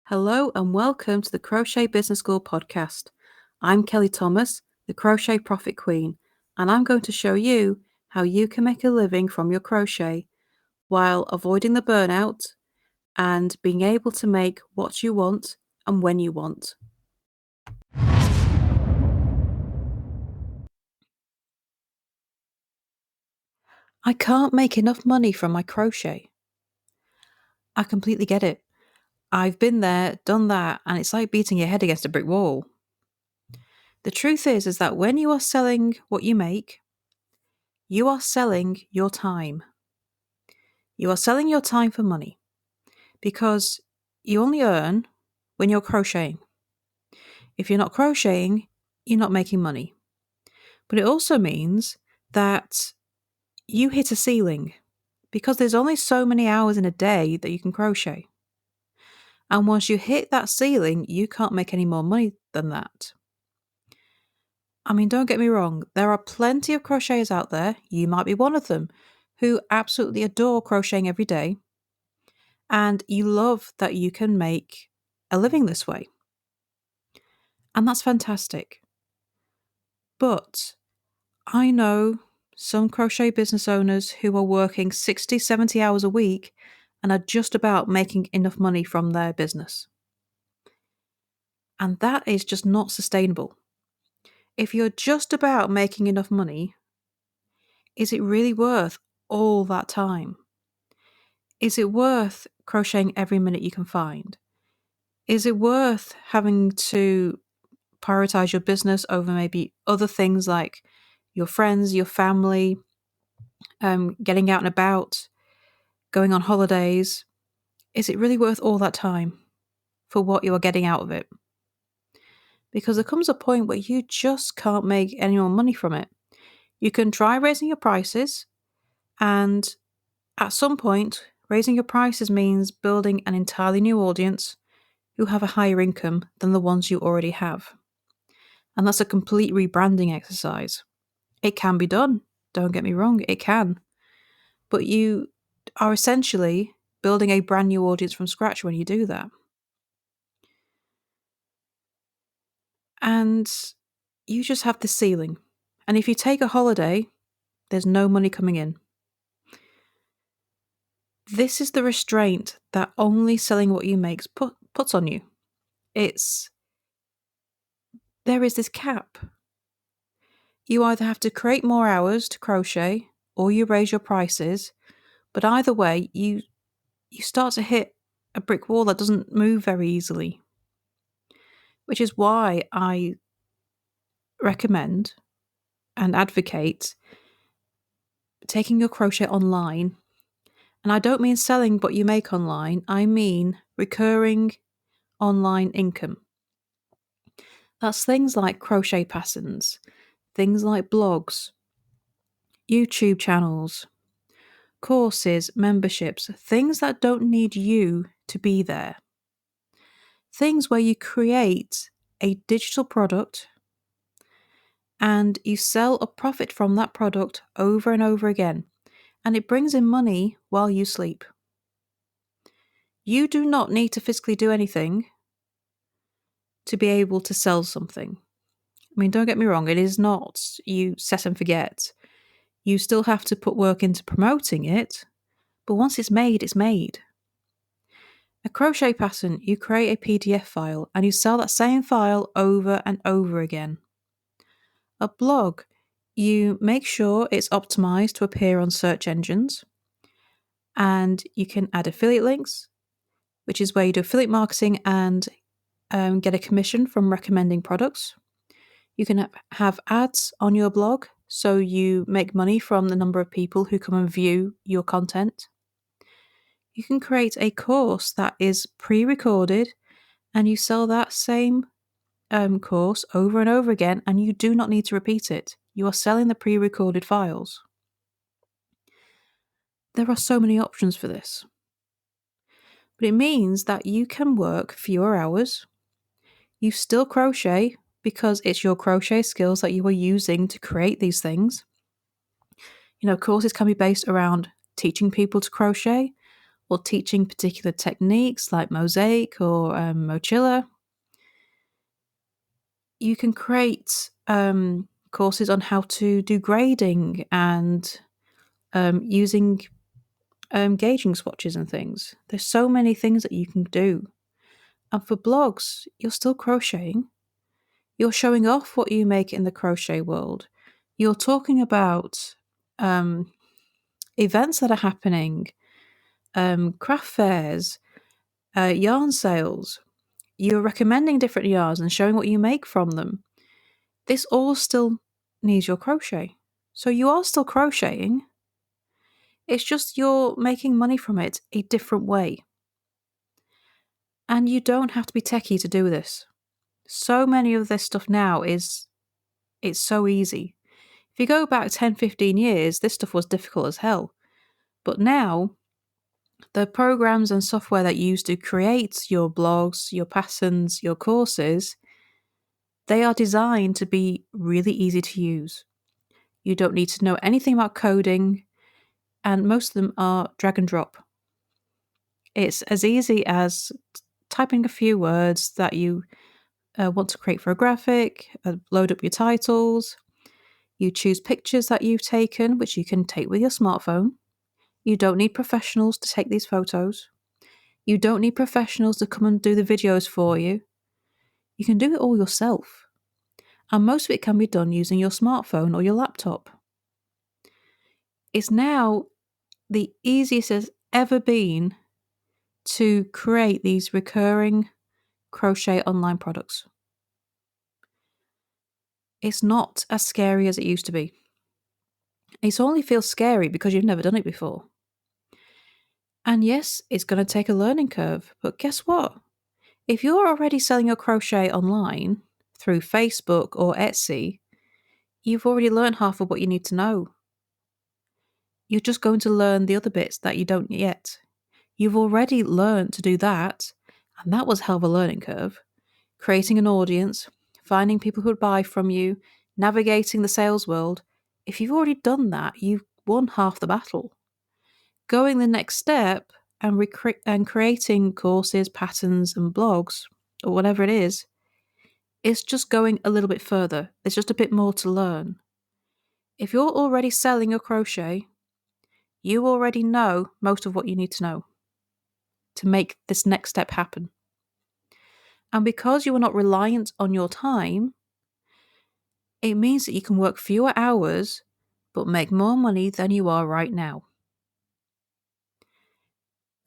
Hello and welcome to the Crochet Business School podcast. I'm Kelly Thomas, the Crochet Profit Queen, and I'm going to show you how you can make a living from your crochet while avoiding the burnout and being able to make what you want and when you want. I can't make enough money from my crochet. I completely get it. I've been there, done that, and it's like beating your head against a brick wall. The truth is that when you are selling what you make, you are selling your time. You are selling your time for money because you only earn when you're crocheting. If you're not crocheting, you're not making money. But it also means that you hit a ceiling because there's only so many hours in a day that you can crochet. And once you hit that ceiling, you can't make any more money than that. I mean, don't get me wrong, there are plenty of crocheters out there, you might be one of them, who absolutely adore crocheting every day. And you love that you can make a living this way. And that's fantastic. But I know some crochet business owners who are working 60, 70 hours a week and are just about making enough money from their business. And that is just not sustainable. If you're just about making enough money, is it really worth all that time? Is it worth crocheting every minute you can find? Is it worth having to prioritize your business over maybe other things like your friends, your family, getting out and about, going on holidays? Is it really worth all that time for what you are getting out of it? Because there comes a point where you just can't make any more money from it. You can try raising your prices, and at some point, raising your prices means building an entirely new audience who have a higher income than the ones you already have. And that's a complete rebranding exercise. It can be done. Don't get me wrong, it can. But you are essentially building a brand new audience from scratch when you do that. And you just have the ceiling. And if you take a holiday, there's no money coming in. This is the restraint that only selling what you make puts on you. There is this cap. You either have to create more hours to crochet or you raise your prices, but either way, you start to hit a brick wall that doesn't move very easily. Which is why I recommend and advocate taking your crochet online. And I don't mean selling what you make online, I mean recurring online income. That's things like crochet patterns, things like blogs, YouTube channels, courses, memberships, things that don't need you to be there. Things where you create a digital product and you sell a profit from that product over and over again, and it brings in money while you sleep. You do not need to physically do anything to be able to sell something. I mean, don't get me wrong, it is not you set and forget. You still have to put work into promoting it, but once it's made, it's made. A crochet pattern, you create a PDF file and you sell that same file over and over again. A blog, you make sure it's optimized to appear on search engines, and you can add affiliate links, which is where you do affiliate marketing and get a commission from recommending products. You can have ads on your blog, so you make money from the number of people who come and view your content. You can create a course that is pre-recorded and you sell that same course over and over again, and you do not need to repeat it. You are selling the pre-recorded files. There are so many options for this. But it means that you can work fewer hours. You still crochet because it's your crochet skills that you are using to create these things. Courses can be based around teaching people to crochet, or teaching particular techniques like mosaic or mochila. You can create courses on how to do grading and using gauging swatches and things. There's so many things that you can do. And for blogs, you're still crocheting. You're showing off what you make in the crochet world. You're talking about events that are happening, craft fairs, yarn sales. You're recommending different yarns and showing what you make from them. This all still needs your crochet. So you are still crocheting. It's just you're making money from it a different way. And you don't have to be techie to do this. So many of this stuff now it's so easy. If you go back 10, 15 years, this stuff was difficult as hell. But now, the programs and software that you use to create your blogs, your patterns, your courses, they are designed to be really easy to use. You don't need to know anything about coding, and most of them are drag and drop. It's as easy as typing a few words that you want to create for a graphic, load up your titles. You choose pictures that you've taken, which you can take with your smartphone. You don't need professionals to take these photos. You don't need professionals to come and do the videos for you. You can do it all yourself. And most of it can be done using your smartphone or your laptop. It's now the easiest it's ever been to create these recurring crochet online products. It's not as scary as it used to be. It only feels scary because you've never done it before. And yes, it's going to take a learning curve, but guess what? If you're already selling your crochet online through Facebook or Etsy, you've already learned half of what you need to know. You're just going to learn the other bits that you don't yet. You've already learned to do that, and that was a hell of a learning curve. Creating an audience, finding people who would buy from you, navigating the sales world. If you've already done that, you've won half the battle. Going the next step and creating courses, patterns, and blogs, or whatever it is, it's just going a little bit further. There's just a bit more to learn. If you're already selling your crochet, you already know most of what you need to know to make this next step happen. And because you are not reliant on your time, it means that you can work fewer hours but make more money than you are right now.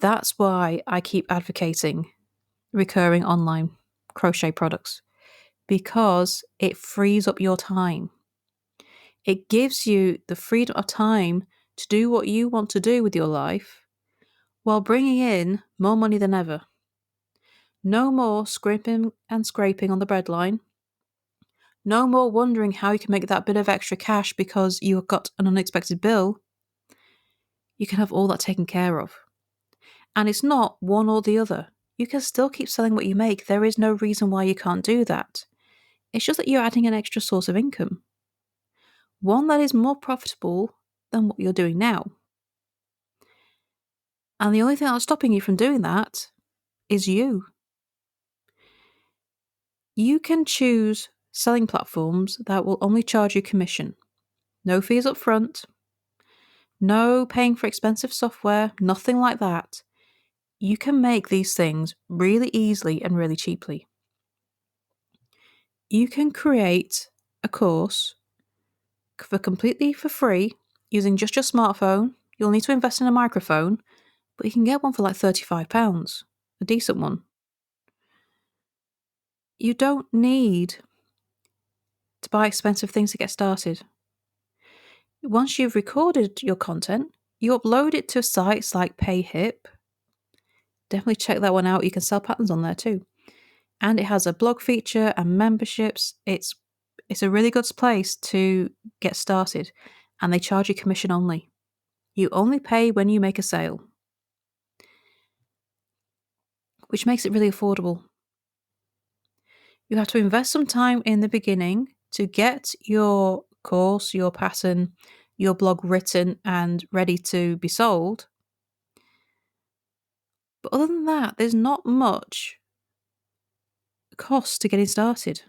That's why I keep advocating recurring online crochet products, because it frees up your time. It gives you the freedom of time to do what you want to do with your life while bringing in more money than ever. No more scrimping and scraping on the breadline. No more wondering how you can make that bit of extra cash because you got an unexpected bill. You can have all that taken care of. And it's not one or the other. You can still keep selling what you make. There is no reason why you can't do that. It's just that you're adding an extra source of income. One that is more profitable than what you're doing now. And the only thing that's stopping you from doing that is you. You can choose selling platforms that will only charge you commission. No fees up front. No paying for expensive software. Nothing like that. You can make these things really easily and really cheaply. You can create a course completely for free using just your smartphone. You'll need to invest in a microphone, but you can get one for like £35, a decent one. You don't need to buy expensive things to get started. Once you've recorded your content, you upload it to sites like PayHip. Definitely check that one out. You can sell patterns on there too. And it has a blog feature and memberships. It's a really good place to get started, and they charge you commission only. You only pay when you make a sale, which makes it really affordable. You have to invest some time in the beginning to get your course, your pattern, your blog written and ready to be sold. But other than that, there's not much cost to getting started.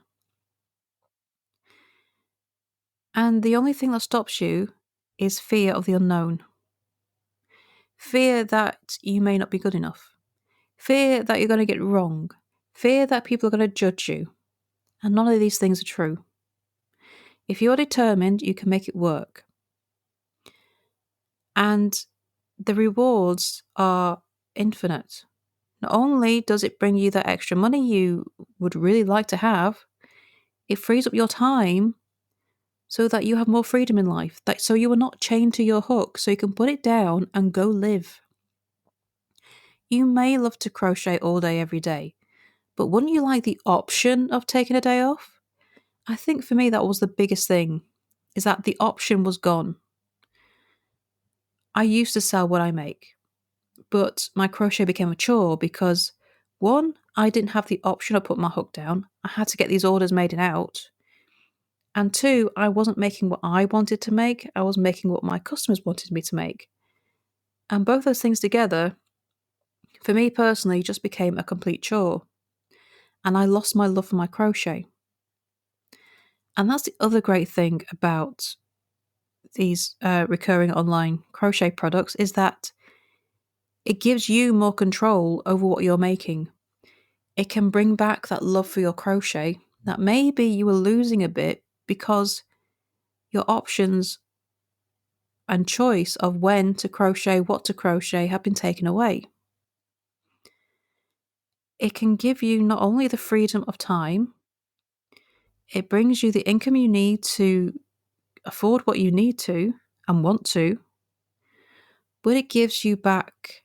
And the only thing that stops you is fear of the unknown. Fear that you may not be good enough. Fear that you're going to get it wrong. Fear that people are going to judge you. And none of these things are true. If you're determined, you can make it work. And the rewards are infinite. Not only does it bring you that extra money you would really like to have, it frees up your time so that you have more freedom in life. So you are not chained to your hook, so you can put it down and go live. You may love to crochet all day, every day, but wouldn't you like the option of taking a day off? I think for me that was the biggest thing, is that the option was gone. I used to sell what I make, but my crochet became a chore because, one, I didn't have the option of putting my hook down. I had to get these orders made and out. And two, I wasn't making what I wanted to make, I was making what my customers wanted me to make. And both those things together, for me personally, just became a complete chore. And I lost my love for my crochet. And that's the other great thing about these recurring online crochet products, is that it gives you more control over what you're making. It can bring back that love for your crochet that maybe you were losing a bit because your options and choice of when to crochet, what to crochet, have been taken away. It can give you not only the freedom of time, it brings you the income you need to afford what you need to and want to, but it gives you back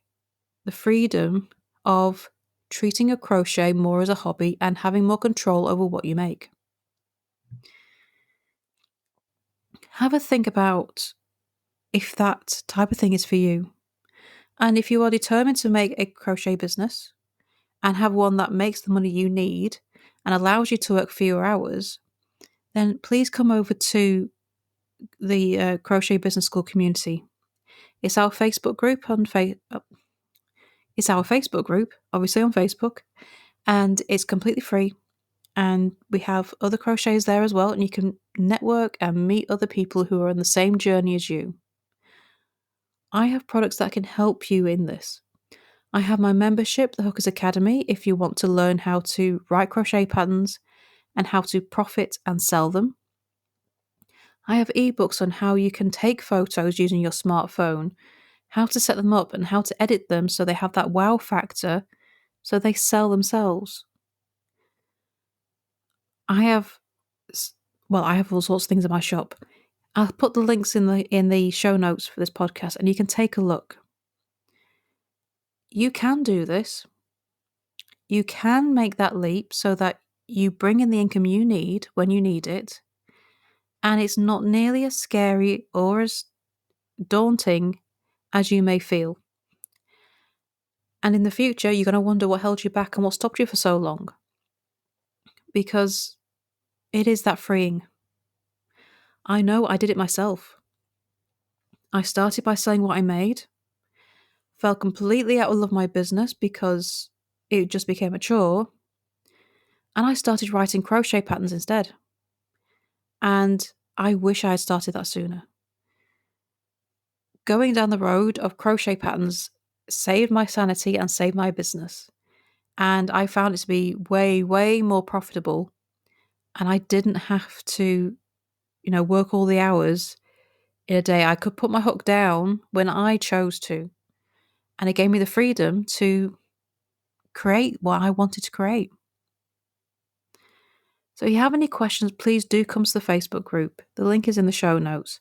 the freedom of treating your crochet more as a hobby and having more control over what you make. Have a think about if that type of thing is for you. And if you are determined to make a crochet business and have one that makes the money you need and allows you to work fewer hours, then please come over to the Crochet Business School community. It's our Facebook group it's our Facebook group, obviously on Facebook, and it's completely free. And we have other crocheters there as well, and you can network and meet other people who are on the same journey as you. I have products that can help you in this. I have my membership, the Hookers Academy, if you want to learn how to write crochet patterns and how to profit and sell them. I have ebooks on how you can take photos using your smartphone, how to set them up and how to edit them so they have that wow factor so they sell themselves. I have all sorts of things in my shop. I'll put the links in the show notes for this podcast and you can take a look. You can do this. You can make that leap so that you bring in the income you need when you need it, and it's not nearly as scary or as daunting as you may feel. And in the future, you're going to wonder what held you back and what stopped you for so long. Because it is that freeing. I know I did it myself. I started by selling what I made, fell completely out of love with my business because it just became a chore, and I started writing crochet patterns instead. And I wish I had started that sooner. Going down the road of crochet patterns saved my sanity and saved my business. And I found it to be way, way more profitable. And I didn't have to, work all the hours in a day. I could put my hook down when I chose to. And it gave me the freedom to create what I wanted to create. So if you have any questions, please do come to the Facebook group. The link is in the show notes.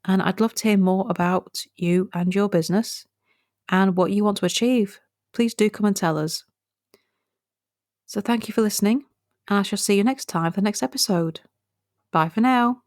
And I'd love to hear more about you and your business and what you want to achieve. Please do come and tell us. So thank you for listening, and I shall see you next time for the next episode. Bye for now.